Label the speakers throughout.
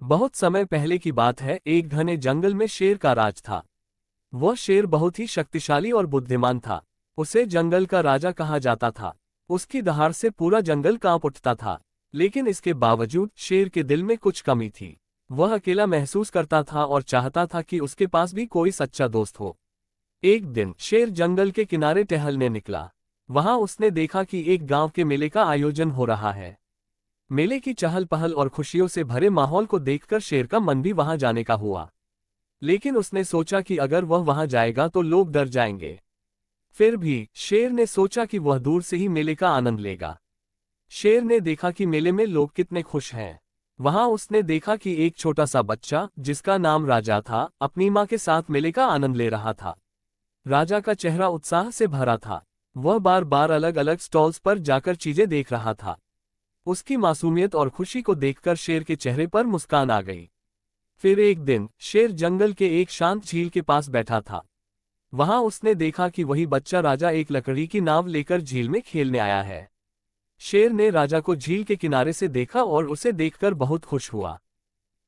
Speaker 1: बहुत समय पहले की बात है, एक घने जंगल में शेर का राज था। वह शेर बहुत ही शक्तिशाली और बुद्धिमान था। उसे जंगल का राजा कहा जाता था। उसकी दहाड़ से पूरा जंगल कांप उठता था। लेकिन इसके बावजूद शेर के दिल में कुछ कमी थी। वह अकेला महसूस करता था और चाहता था कि उसके पास भी कोई सच्चा दोस्त हो। एक दिन शेर जंगल के किनारे टहलने निकला। वहां उसने देखा कि एक गांव के मेले का आयोजन हो रहा है। मेले की चहल पहल और खुशियों से भरे माहौल को देखकर शेर का मन भी वहां जाने का हुआ। लेकिन उसने सोचा कि अगर वह वहां जाएगा तो लोग डर जाएंगे। फिर भी शेर ने सोचा कि वह दूर से ही मेले का आनंद लेगा। शेर ने देखा कि मेले में लोग कितने खुश हैं। वहां उसने देखा कि एक छोटा सा बच्चा, जिसका नाम राजा था, अपनी मां के साथ मेले का आनंद ले रहा था। राजा का चेहरा उत्साह से भरा था। वह बार बार अलग अलग स्टॉल्स पर जाकर चीजें देख रहा था। उसकी मासूमियत और खुशी को देखकर शेर के चेहरे पर मुस्कान आ गई। फिर एक दिन शेर जंगल के एक शांत झील के पास बैठा था। वहां उसने देखा कि वही बच्चा राजा एक लकड़ी की नाव लेकर झील में खेलने आया है। शेर ने राजा को झील के किनारे से देखा और उसे देखकर बहुत खुश हुआ।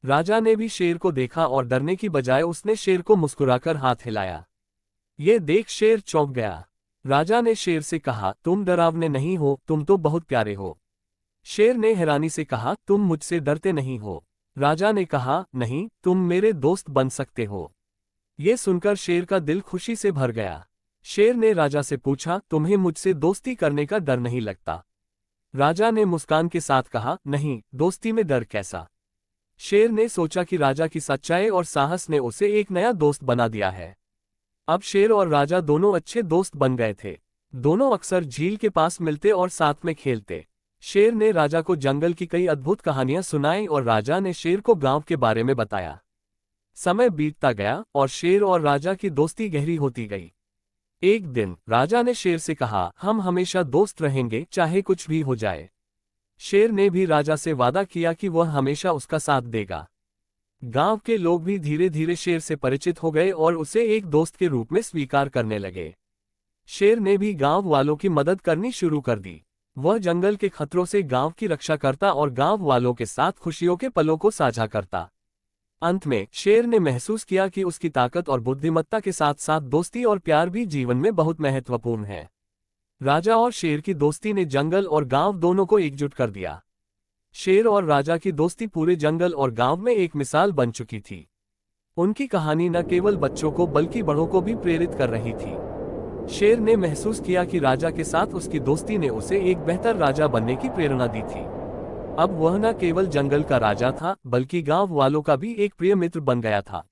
Speaker 1: राजा ने भी शेर को देखा और डरने की बजाय उसने शेर को मुस्कुराकर हाथ हिलाया। ये देख शेर चौंक गया। राजा ने शेर से कहा, तुम डरावने नहीं हो, तुम तो बहुत प्यारे हो। शेर ने हैरानी से कहा, तुम मुझसे डरते नहीं हो। राजा ने कहा, नहीं, तुम मेरे दोस्त बन सकते हो। ये सुनकर शेर का दिल खुशी से भर गया। शेर ने राजा से पूछा, तुम्हें मुझसे दोस्ती करने का डर नहीं लगता? राजा ने मुस्कान के साथ कहा, नहीं, दोस्ती में डर कैसा। शेर ने सोचा कि राजा की सच्चाई और साहस ने उसे एक नया दोस्त बना दिया है। अब शेर और राजा दोनों अच्छे दोस्त बन गए थे। दोनों अक्सर झील के पास मिलते और साथ में खेलते। शेर ने राजा को जंगल की कई अद्भुत कहानियां सुनाई और राजा ने शेर को गांव के बारे में बताया। समय बीतता गया और शेर और राजा की दोस्ती गहरी होती गई। एक दिन राजा ने शेर से कहा, हम हमेशा दोस्त रहेंगे, चाहे कुछ भी हो जाए। शेर ने भी राजा से वादा किया कि वह हमेशा उसका साथ देगा। गांव के लोग भी धीरे धीरे शेर से परिचित हो गए और उसे एक दोस्त के रूप में स्वीकार करने लगे। शेर ने भी गांव वालों की मदद करनी शुरू कर दी। वह जंगल के खतरों से गांव की रक्षा करता और गांव वालों के साथ खुशियों के पलों को साझा करता। अंत में शेर ने महसूस किया कि उसकी ताकत और बुद्धिमत्ता के साथ साथ दोस्ती और प्यार भी जीवन में बहुत महत्वपूर्ण है। राजा और शेर की दोस्ती ने जंगल और गांव दोनों को एकजुट कर दिया। शेर और राजा की दोस्ती पूरे जंगल और गांव में एक मिसाल बन चुकी थी। उनकी कहानी न केवल बच्चों को बल्कि बड़ों को भी प्रेरित कर रही थी। शेर ने महसूस किया कि राजा के साथ उसकी दोस्ती ने उसे एक बेहतर राजा बनने की प्रेरणा दी थी। अब वह न केवल जंगल का राजा था, बल्कि गांव वालों का भी एक प्रिय मित्र बन गया था।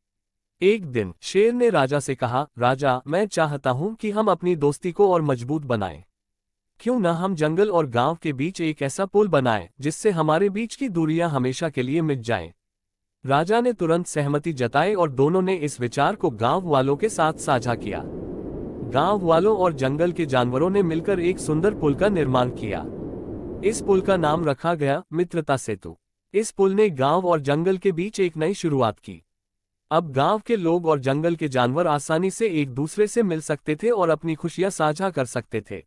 Speaker 1: एक दिन शेर ने राजा से कहा, राजा, मैं चाहता हूं कि हम अपनी दोस्ती को और मजबूत बनाएं। क्यों न हम जंगल और गांव के बीच एक ऐसा पुल बनाएं जिससे हमारे बीच की दूरियां हमेशा के लिए मिट जाएं। राजा ने तुरंत सहमति जताई और दोनों ने इस विचार को गांव वालों के साथ साझा किया। गांव वालों और जंगल के जानवरों ने मिलकर एक सुंदर पुल का निर्माण किया। इस पुल का नाम रखा गया मित्रता सेतु। इस पुल ने गांव और जंगल के बीच एक नई शुरुआत की। अब गांव के लोग और जंगल के जानवर आसानी से एक दूसरे से मिल सकते थे और अपनी खुशियां साझा कर सकते थे।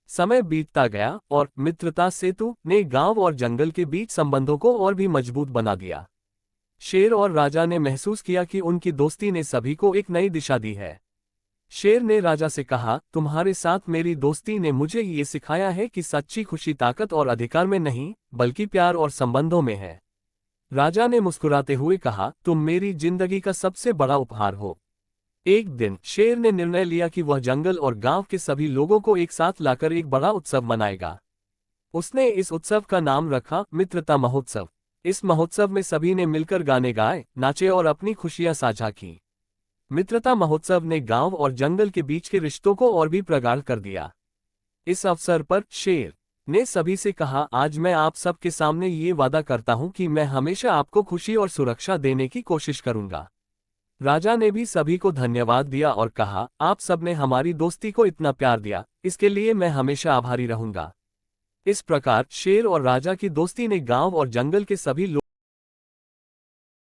Speaker 1: समय बीतता गया और मित्रता सेतु ने गांव और जंगल के बीच संबंधों को और भी मजबूत बना दिया। शेर और राजा ने महसूस किया कि उनकी दोस्ती ने सभी को एक नई दिशा दी है। शेर ने राजा से कहा, तुम्हारे साथ मेरी दोस्ती ने मुझे ये सिखाया है कि सच्ची खुशी ताकत और अधिकार में नहीं, बल्कि प्यार और संबंधों में है। राजा ने मुस्कुराते हुए कहा, तुम मेरी जिंदगी का सबसे बड़ा उपहार हो। एक दिन शेर ने निर्णय लिया कि वह जंगल और गांव के सभी लोगों को एक साथ लाकर एक बड़ा उत्सव मनाएगा। उसने इस उत्सव का नाम रखा मित्रता महोत्सव। इस महोत्सव में सभी ने मिलकर गाने गाए, नाचे और अपनी खुशियां साझा की। मित्रता महोत्सव ने गांव और जंगल के बीच के रिश्तों को और भी प्रगाढ़ कर दिया। इस अवसर पर शेर ने सभी से कहा, आज मैं आप सबके सामने ये वादा करता हूं कि मैं हमेशा आपको खुशी और सुरक्षा देने की कोशिश करूंगा। राजा ने भी सभी को धन्यवाद दिया और कहा, आप सबने हमारी दोस्ती को इतना प्यार दिया, इसके लिए मैं हमेशा आभारी रहूंगा। इस प्रकार शेर और राजा की दोस्ती ने गांव और जंगल के सभी